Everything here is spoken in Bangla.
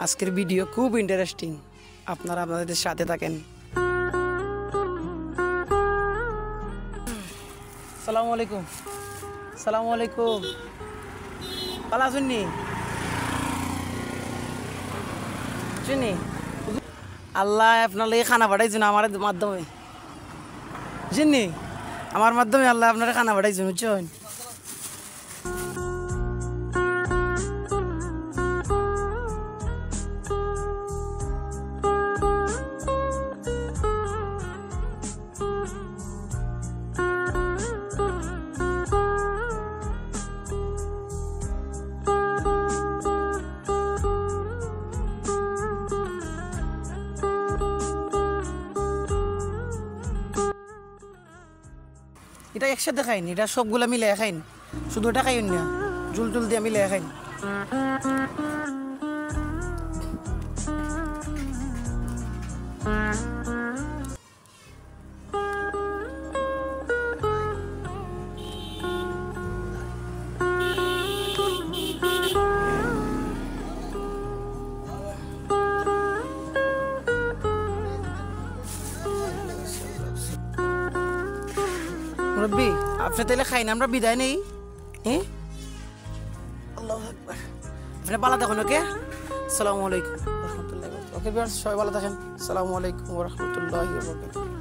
আজকের ভিডিও খুব ইন্টারেস্টিং, আপনারা আপনাদের সাথে থাকেন। সালামু আলাইকুম। সালামু আলাইকুম। ভালো আছেন নি? শুনি আল্লাহ আপনার লাগে খানা পাঠাইছেন আমার মাধ্যমে, বুঝছেন? আমার মাধ্যমে আল্লাহ আপনারা খানা পাঠাইছেন, বুঝছেন? এটা একসাথে খাইনি, এটা সবগুলা মিলে খাইন, শুধু এটা খাইন না, জুল টুল দিয়ে মিলে খাইন। মুরব্বি আপনি তাহলে খাইন, আমরা বিদায় নেই। হ্যাঁ, আল্লাহু আকবার। আপনি ভালো থাকুন। ওকে, আসসালামু আলাইকুম ওয়া রাহমাতুল্লাহি ওয়া বারাকাতুহু। ওকে ভিউয়ার্স, সবাই ভালো থাকেন। আসসালামু আলাইকুম ওয়া রাহমাতুল্লাহি ওয়া বারাকাতুহু।